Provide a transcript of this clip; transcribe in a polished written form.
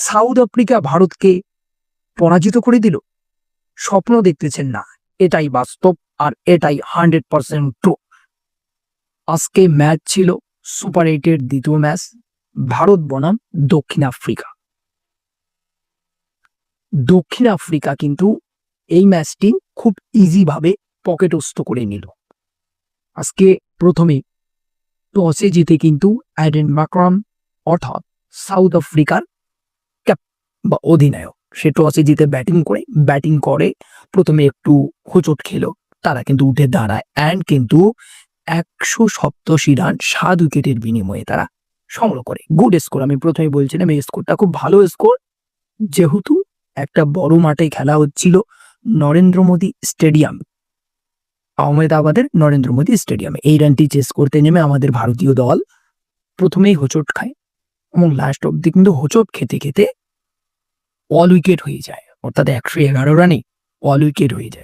South Africa ভারতকে পরাজিত করে দিল। স্বপ্ন দেখতেছেন না, এটাই বাস্তব আর এটাই 100% ট্রু। আজকে ম্যাচ ছিল সুপার 8-এর দ্বিতীয় ম্যাচ, ভারত বনাম দক্ষিণ আফ্রিকা। দক্ষিণ আফ্রিকা কিন্তু এই ম্যাচটি খুব ইজি ভাবে পকেটস্থ করে নিল। আজকে প্রথমে টসে জিতে কিন্তু অ্যাডেন মাকরাম অর্থাৎ সাউথ আফ্রিকার ক্যাপ বা অধিনায়ক, সে টসে জিতে ব্যাটিং করে প্রথমে একটু হোঁচট খেলো, তারা কিন্তু উঠে দাঁড়ায় অ্যান্ড কিন্তু 187 রান 7 উইকেটের বিনিময়ে তারা সংগ্রহ করে। গুড স্কোর, আমি প্রথমে বলছিলাম এই স্কোরটা খুব ভালো স্কোর, যেহেতু একটা বড় মাঠে খেলা হচ্ছিল নরেন্দ্র মোদী স্টেডিয়াম, আহমেদাবাদের নরেন্দ্র মোদী স্টেডিয়ামে। এই রানটি চেস করতে নেমে আমাদের ভারতীয় দল প্রথমেই হোঁচট খায় এবং লাস্ট অব্দি কিন্তু হোঁচট খেতে খেতে অল উইকেট হয়ে যায়, অর্থাৎ 111 রানে অল উইকেট হয়ে যায়।